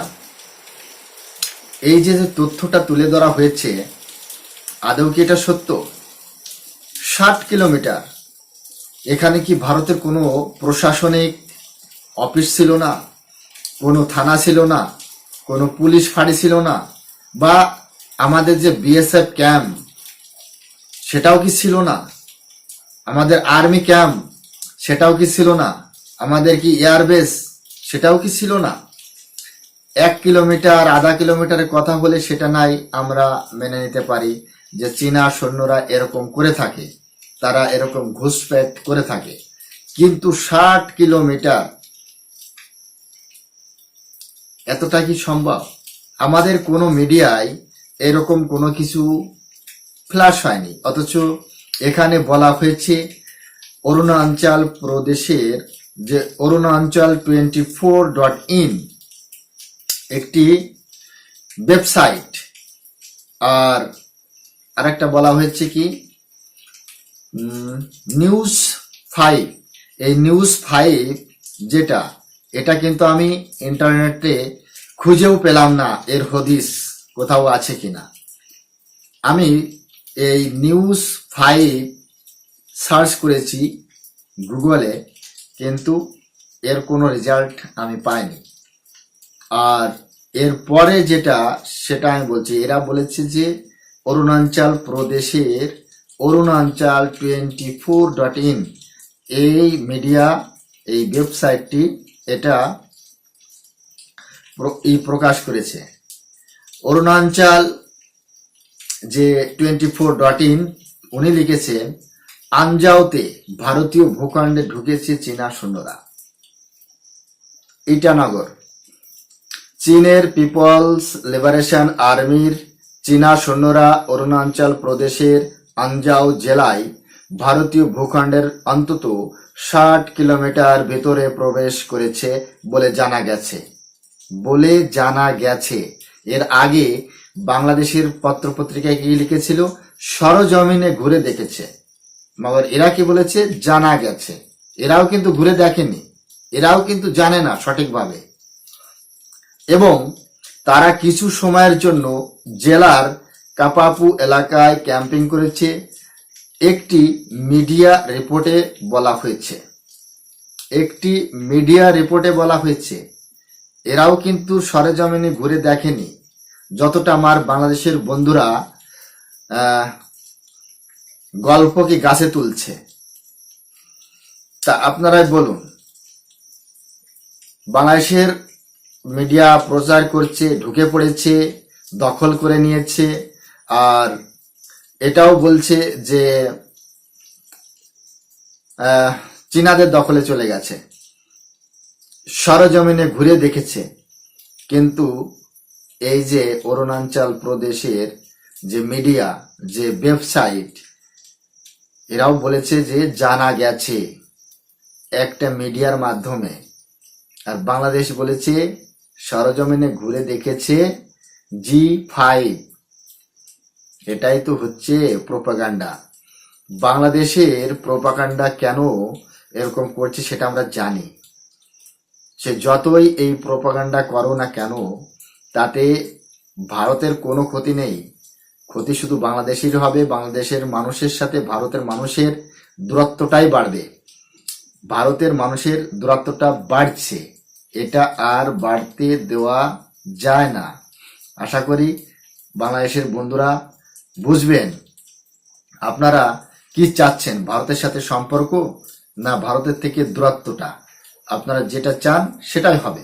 এই যে তথ্যটা তুলে ধরা হয়েছে, আদৌ কি এটা সত্য? 60 কিলোমিটার, এখানে কি ভারতের কোনো প্রশাসনিক অফিস ছিল না, কোনো থানা ছিল না, কোনো পুলিশ ফাঁড়ি ছিল না, বা আমাদের যে বিএসএফ ক্যাম্প সেটাও কি ছিল না, আমাদের আর্মি ক্যাম্প সেটাও কি ছিল না, আমাদের কি এয়ারবেস সেটাও কি ছিল না? 1 কিলোমিটার, আধা কিলোমিটারের কথা হলে সেটা নাই আমরা মেনে নিতে পারি যে চীনা সৈন্যরা এরকম করে থাকে, তারা এরকম ঘুষপেট করে থাকে। কিন্তু 60 কিলোমিটার, এতটা কি সম্ভব? আমাদের কোনো মিডিয়ায় এরকম কোনো কিছু ফ্ল্যাশ হয়নি, অথচ এখানে বলা হয়েছে অরুণাচল প্রদেশের যে অরুণাচল 24.in একটি ওয়েবসাইট, আর আরেকটা বলা হয়েছে কি নিউজ 5। এই নিউজ 5 যেটা, এটা কিন্তু আমি ইন্টারনেটে খুঁজেও পেলাম না এর হদিস কোথাও আছে কিনা। আমি এই নিউজ 5 সার্চ করেছি গুগলে, কিন্তু এর কোনো রেজাল্ট আমি পাইনি। আর এরপরে যেটা, সেটা আমি বলছি, এরা বলেছে যে অরুণাচল প্রদেশের অরুণাচল 24.in এই মিডিয়া, এই ওয়েবসাইটটি এটা প্রকাশ করেছে। অরুণাচল যে 24.in, উনি লিখেছেন, আনজাওতে ভারতীয় ভূখণ্ডে ঢুকেছে চীনা সৈন্যরা। ইটানগর, চীনের পিপলস লিবারেশন আর্মির চীনা সৈন্যরা অরুণাচল প্রদেশের আনজাও জেলায় ভারতীয় ভূখণ্ডের অন্তত 60 কিলোমিটার ভেতরে প্রবেশ করেছে বলে জানা গেছে। এর আগে বাংলাদেশের পত্রপত্রিকায় কি লিখেছিল? সরজমিনে ঘুরে দেখেছে। মগর এরা কি বলেছে? জানা গেছে। এরাও কিন্তু ঘুরে দেখেনি, এরাও কিন্তু জানে না সঠিকভাবে। এবং তারা কিছু সময়ের জন্য জেলার কাপাপু এলাকায় ক্যাম্পিং করেছে, একটি মিডিয়া রিপোর্টে বলা হয়েছে। এরাও কিন্তু সরেজমিনে ঘুরে দেখেনি, যতটা আমার বাংলাদেশের বন্ধুরা গল্প কি গাছে তুলছে। তা আপনারাই বলুন, বাংলাদেশের মিডিয়া প্রচার করছে, ঢুকে পড়েছে, দখল করে নিয়েছে, আর এটাও বলছে যে চীনাদের দখলে চলে গেছে। সরজমিনে ঘুরে দেখেছে, কিন্তু এই যে অরুণাচল প্রদেশের যে মিডিয়া, যে ওয়েবসাইট, এরাও বলেছে যে জানা গেছে একটা মিডিয়ার মাধ্যমে। আর বাংলাদেশ বলেছে সরজমিনে ঘুরে দেখেছে G5। এটাই তো হচ্ছে প্রোপাগান্ডা। বাংলাদেশের প্রোপাগান্ডা কেন এরকম করছে সেটা আমরা জানি। সে যতই এই প্রোপাগান্ডা করো না কেন, তাতে ভারতের কোনো ক্ষতি নেই, ক্ষতি শুধু বাংলাদেশের হবে। বাংলাদেশের মানুষের সাথে ভারতের মানুষের দূরত্বটাই বাড়বে। ভারতের মানুষের দূরত্বটা বাড়ছে, এটা আর বাড়তে দেওয়া যায় না। আশা করি বাংলাদেশের বন্ধুরা বুঝবেন আপনারা কি চাচ্ছেন, ভারতের সাথে সম্পর্ক না ভারতের থেকে দূরত্বটা। আপনারা যেটা চান সেটাই হবে।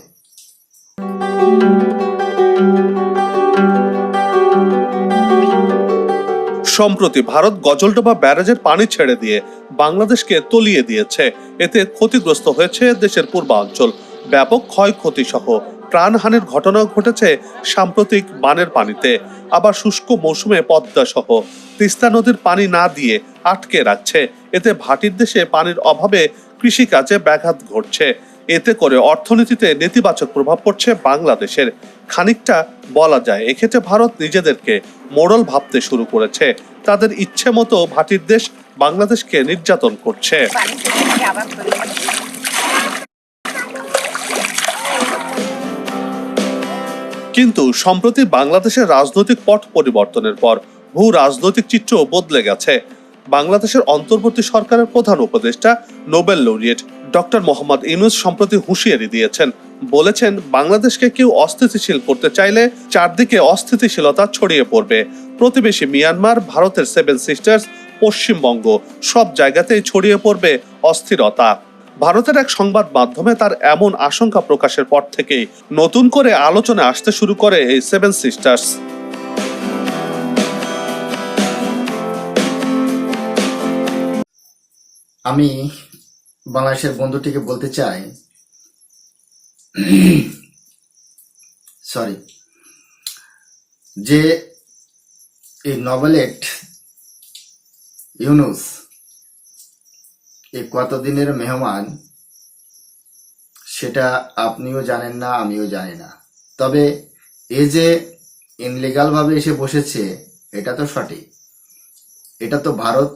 সম্প্রতি ভারত গজলডোবা ব্যারাজের পানি ছেড়ে দিয়ে বাংলাদেশকে তলিয়ে দিয়েছে। এতে ক্ষতিগ্রস্ত হয়েছে দেশের পূর্বাঞ্চল, ব্যাপক ক্ষয়ক্ষতি সহ প্রাণহানির ঘটনাও ঘটেছে সাম্প্রতিক বানের পানিতে। আবার শুষ্ক মৌসুমে পদ্মা সহ তিস্তা নদীর পানি না দিয়ে আটকে রাখছে। এতে ভাটির দেশে পানির অভাবে কৃষিকাজে ব্যাঘাত ঘটছে। এতে করে অর্থনীতিতে নেতিবাচক প্রভাব পড়ছে বাংলাদেশের। খানিকটা বলা যায় এক্ষেত্রে ভারত নিজেদেরকে মোড়ল ভাবতে শুরু করেছে। তাদের ইচ্ছে মতো ভাটির দেশ বাংলাদেশকে নির্যাতন করছে। কিন্তু সম্প্রতি বাংলাদেশের রাজনৈতিক পট পরিবর্তনের পর ভূ রাজনৈতিক চিত্র বদলে গেছে। বাংলাদেশের অন্তর্বর্তী সরকারের প্রধান উপদেষ্টা Nobel laureate doctor Mohammad Yunus সম্প্রতি হুঁশিয়ারি দিয়েছেন, বলেছেন বাংলাদেশকে কেউ অস্থিতিশীল করতে চাইলে চারদিকে অস্থিতিশীলতা ছড়িয়ে পড়বে। প্রতিবেশী মিয়ানমার, ভারতের 7 সিস্টার্স, পশ্চিমবঙ্গ, সব জায়গাতেই ছড়িয়ে পড়বে অস্থিরতা। ভারতের এক সংবাদ মাধ্যমে তার এমন আশঙ্কা প্রকাশের পর থেকেই নতুন করে আলোচনায় আসতে শুরু করে এই 7 সিস্টার্স। আমি বাংলাদেশের বন্ধুটিকে বলতে চাই, যে এই নবেলেট ইউনূস এই কতদিনের মেহমান সেটা আপনিও জানেন না, আমিও জানি না। তবে এই যে ইনলিগাল ভাবে এসে বসেছে, এটা তো সঠিক। এটা তো ভারত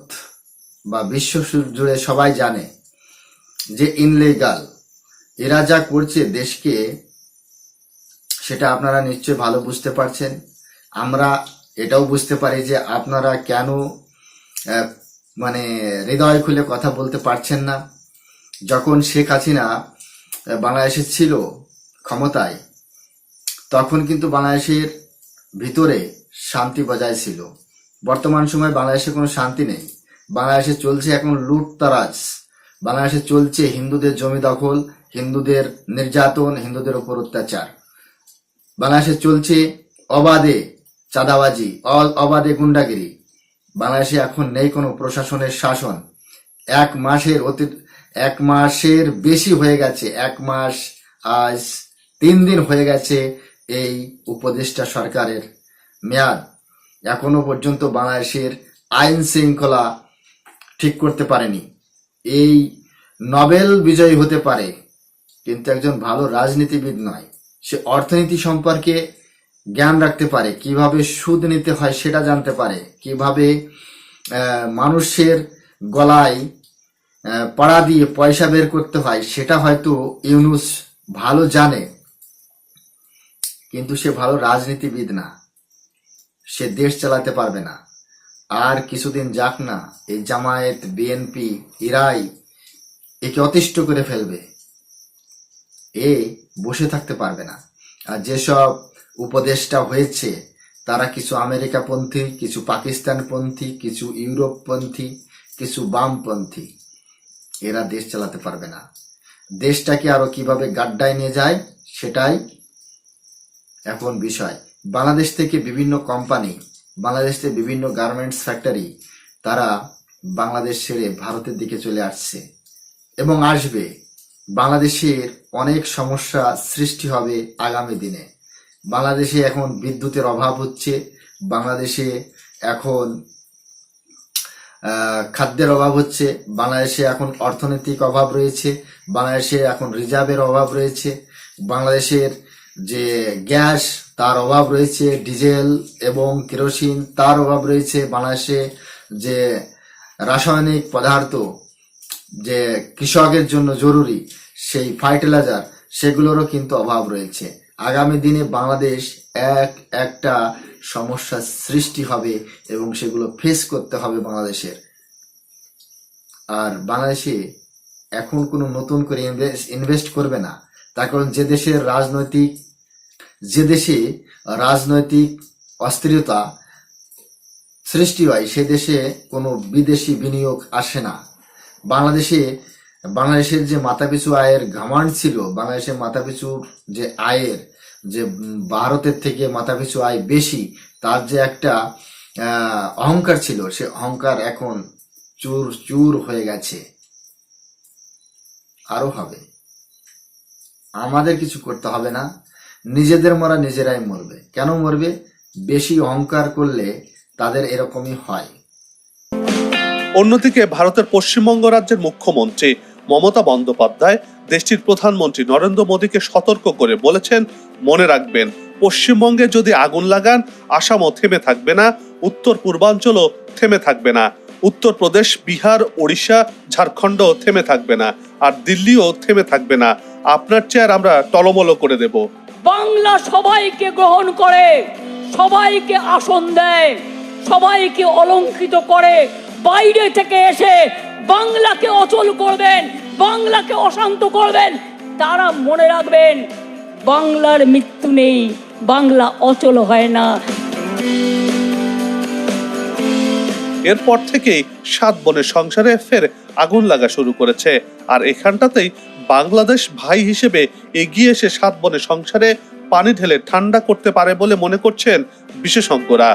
বা বিশ্ব জুড়ে সবাই জানে যে ইনলিগাল। এরা যা করছে দেশকে, সেটা আপনারা নিশ্চয় ভালো বুঝতে পারছেন। আমরা এটাও বুঝতে পারি যে আপনারা কেন হৃদয় খুলে কথা বলতে পারছেন না। যখন শেখ হাসিনা বাংলাদেশে ছিল ক্ষমতায়, তখন কিন্তু বাংলাদেশের ভিতরে শান্তি বজায় ছিল। বর্তমান সময় বাংলাদেশে কোনো শান্তি নেই। বাংলাদেশে চলছে এখন লুটতরাজ। বাংলাদেশে চলছে হিন্দুদের জমি দখল, হিন্দুদের নির্যাতন, হিন্দুদের উপর অত্যাচার। বাংলাদেশে চলছে অবাধে চাঁদাবাজি, অবাধে গুন্ডাগিরি। বাংলাদেশে এখন নেই কোনো প্রশাসনের শাসন। 1 মাসের বেশি হয়ে গেছে, 1 মাস আজ 3 দিন হয়ে গেছে এই উপদেষ্টা সরকারের মেয়াদ। এখনো পর্যন্ত বাংলাদেশের আইন শৃঙ্খলা ঠিক করতে পারেনি। এই নোবেল বিজয়ী হতে পারে, কিন্তু একজন ভালো রাজনীতিবিদ নয়। সে অর্থনীতি সম্পর্কে জ্ঞান রাখতে পারে, কিভাবে সুদ নিতে হয় সেটা জানতে পারে, কিভাবে মানুষের গলায় পাড়া দিয়ে পয়সা বের করতে হয় সেটা হয়তো ইউনূস ভালো জানে, কিন্তু সে ভালো রাজনীতিবিদ না, সে দেশ চালাতে পারবে না। আর কিছুদিন যাক না, এই জামায়াত বিএনপি এরাই একে অতিষ্ঠ করে ফেলবে, এ বসে থাকতে পারবে না। আর যেসব উপদেষ্টা হয়েছে তারা কিছু আমেরিকাপন্থী, কিছু পাকিস্তানপন্থী, কিছু ইউরোপপন্থী, কিছু বামপন্থী। এরা দেশ চালাতে পারবে না। দেশটাকে আরো কিভাবে গাড্ডায় নিয়ে যায় সেটাই এখন বিষয়। বাংলাদেশ থেকে বিভিন্ন কোম্পানি, বাংলাদেশ থেকে বিভিন্ন গার্মেন্টস ফ্যাক্টরি তারা বাংলাদেশ ছেড়ে ভারতের দিকে চলে আসছে এবং আসবে। বাংলাদেশের অনেক সমস্যা সৃষ্টি হবে আগামী দিনে। বাংলাদেশে এখন বিদ্যুতের অভাব হচ্ছে, বাংলাদেশে এখন খাদ্যের অভাব হচ্ছে, বাংলাদেশে এখন অর্থনৈতিক অভাব রয়েছে, বাংলাদেশে এখন রিজার্ভের অভাব রয়েছে, বাংলাদেশের যে গ্যাস তার অভাব রয়েছে, ডিজেল এবং কেরোসিন তার অভাব রয়েছে, বাংলাদেশে যে রাসায়নিক পদার্থ যে কৃষকের জন্য জরুরি সেই ফার্টিলাইজার সেগুলোরও কিন্তু অভাব রয়েছে। আগামী দিনে বাংলাদেশ একটা সমস্যার সৃষ্টি হবে এবং সেগুলো ফেস করতে হবে বাংলাদেশের। আর বাংলাদেশে এখন কোনো নতুন করে ইনভেস্ট করবে না, তার কারণ যে দেশে রাজনৈতিক অস্থিরতা সৃষ্টি হয় সে দেশে কোনো বিদেশি বিনিয়োগ আসে না। বাংলাদেশের যে মাথাপিছু আয়ের ঘামান্ড ছিল, বাংলাদেশের মাথাপিছু যে আয়ের যে ভারতের থেকে মাথাপিছু আয় বেশি, তার যে একটা অহংকার ছিল, সে অহংকার এখন চুর চুর হয়ে গেছে, আরো হবে। আমাদের কিছু করতে হবে না, নিজেদের মরা নিজেরাই মরবে। কেন মরবে? বেশি অহংকার করলে তাদের এরকমই হয়। অন্যদিকে ভারতের পশ্চিমবঙ্গ রাজ্যের মুখ্যমন্ত্রী মমতা বন্দ্যোপাধ্যায় দেশটির প্রধানমন্ত্রী নরেন্দ্র মোদীকে সতর্ক করে বলেছেন, মনে রাখবেন পশ্চিমবঙ্গে যদি আগুন লাগান আসামও থেমে থাকবে না, উত্তর পূর্বাঞ্চলও থেমে থাকবে না, উত্তরপ্রদেশ, বিহার, ওড়িশা, ঝাড়খণ্ড থেমে থাকবে না, আর দিল্লিও থেমে থাকবে না। আপনার চেয়ার আমরা টলমলো করে দেব। বাংলা সবাইকে গ্রহণ করে, সবাইকে আসন দেয়, সবাইকে অলঙ্কৃত করে। বাইরে থেকে এসে বাংলাকে অচল করবেন, বাংলাকে অশান্ত করবেন, তারা মনে রাখবেন বাংলার মৃত্যু নেই, বাংলা অচল হয় না। এরপর থেকেই 7 বোনের সংসারে ফের আগুন লাগা শুরু করেছে। আর এখানটাতেই বাংলাদেশ ভাই হিসেবে এগিয়ে এসে 7 বোনের সংসারে পানি ঢেলে ঠান্ডা করতে পারে বলে মনে করছেন বিশেষজ্ঞরা।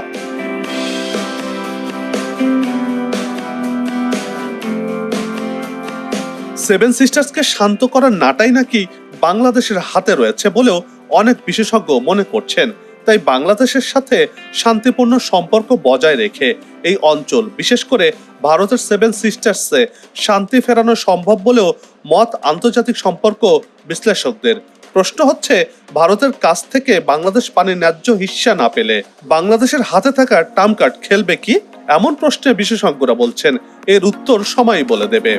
সেভেন সিস্টার্সকে শান্ত করার নাটাই নাকি বাংলাদেশের হাতে রয়েছে বলেও অনেক বিশেষজ্ঞ মনে করছেন। তাই বাংলাদেশের সাথে শান্তিপূর্ণ সম্পর্ক বজায় রেখে এই অঞ্চল, বিশেষ করে ভারতের সেভেন সিস্টার্সে শান্তি ফেরানো সম্ভব বলেও মত আন্তর্জাতিক সম্পর্ক বিশ্লেষকদের। প্রশ্ন হচ্ছে, ভারতের কাছ থেকে বাংলাদেশ পানির ন্যায্য হিস্সা না পেলে বাংলাদেশের হাতে থাকা ট্রাম্প কার্ড খেলবে কি? এমন প্রশ্নে বিশেষজ্ঞরা বলছেন এর উত্তর সময়ই বলে দেবে।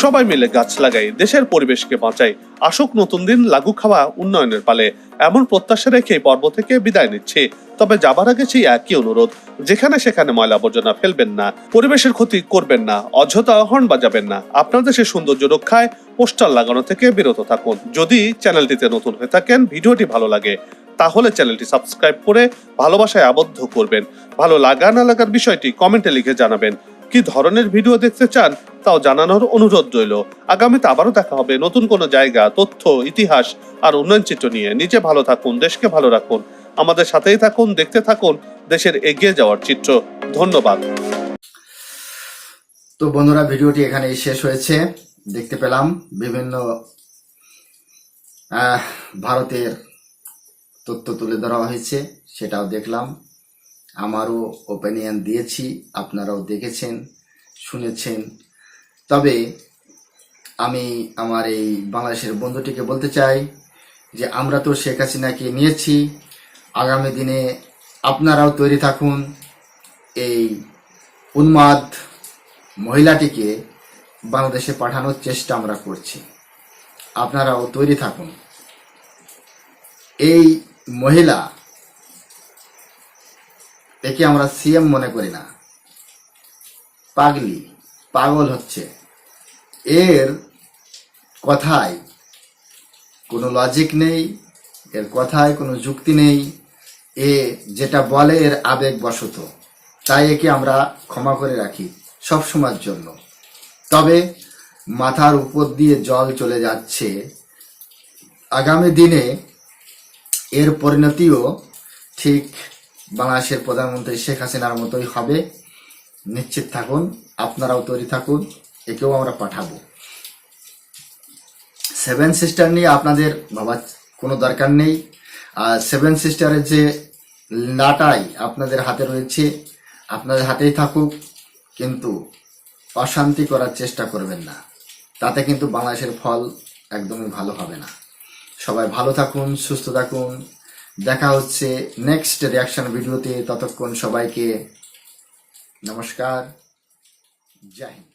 সবাই মিলে গাছ লাগাই, দেশের পরিবেশকে বাঁচাই, আসুক নতুন দিন, লাগু খাওয়া উন্নয়নের পালে, এমন প্রত্যাশা রেখে পর্ব থেকে বিদায় নিচ্ছে। তবে যাবার আগে সেই একই অনুরোধ, যেখানে সেখানে ময়লা আবর্জনা ফেলবেন না, পরিবেশের ক্ষতি করবেন না, অযথা হর্ন বাজাবেন না, আপনার দেশের সৌন্দর্য রক্ষায় পোস্টার লাগানো থেকে বিরত থাকুন। যদি চ্যানেলটিতে নতুন হয়ে থাকেন, ভিডিওটি ভালো লাগে তাহলে চ্যানেলটি সাবস্ক্রাইব করে ভালোবাসায় আবদ্ধ করবেন। ভালো লাগা না লাগার বিষয়টি কমেন্টে লিখে জানাবেন। কি ধরনের ভিডিও দেখতে চান তাও জানানোর অনুরোধ রইল। আগামীতে আবারও দেখা হবে নতুন কোনো জায়গা, তথ্য, ইতিহাস আর উন্নয়ন চিত্র নিয়ে। নিজে ভালো থাকুন, দেশকে ভালো রাখুন, আমাদের সাথেই থাকুন, দেখতে থাকুন দেশের এগিয়ে যাওয়ার চিত্র। ধন্যবাদ। তো বন্ধুরা, ভিডিওটি এখানেই শেষ হয়েছে। দেখতে পেলাম বিভিন্ন ভারতের তথ্য তুলে ধরা হয়েছে, সেটাও দেখলাম। আমারও ওপিনিয়ন দিয়েছি, আপনারাও দেখেছেন, শুনেছেন। তবে আমি আমার এই বাংলাদেশের বন্ধুটিকে বলতে চাই যে আমরা তো শেখ হাসিনাকে নিয়েছি, আগামী দিনে আপনারাও তৈরি থাকুন। এই উন্মাদ মহিলাটিকে বাংলাদেশে পাঠানোর চেষ্টা আমরা করছি, আপনারাও তৈরি থাকুন। এই মহিলা, একে আমরা সিএম মনে করি না, পাগলি, পাগল হচ্ছে। এর কথায় কোনো লজিক নেই, এর কথায় কোনো যুক্তি নেই। এ যেটা বলে এর আবেগবশত, তাই একে আমরা ক্ষমা করে রাখি সব সময়ের জন্য। তবে মাথার উপর দিয়ে জল চলে যাচ্ছে, আগামী দিনে এর পরিণতিও ঠিক বাংলাদেশের প্রধানমন্ত্রী শেখ হাসিনার মতোই হবে, নিশ্চিত থাকুন। আপনারাও তৈরি থাকুন, একেও আমরা পাঠাবো। সেভেন সিস্টার নিয়ে আপনাদের ভাবার কোনো দরকার নেই। আর সেভেন সিস্টারের যে লাটাই আপনাদের হাতে রয়েছে, আপনাদের হাতেই থাকুক, কিন্তু অশান্তি করার চেষ্টা করবেন না, তাতে কিন্তু বাংলাদেশের ফল একদমই ভালো হবে না। সবাই ভালো থাকুন, সুস্থ থাকুন। দেখা হচ্ছে নেক্সট রিয়াকশন ভিডিওতে। ততক্ষণ সবাইকে নমস্কার, জয় হিন্দ।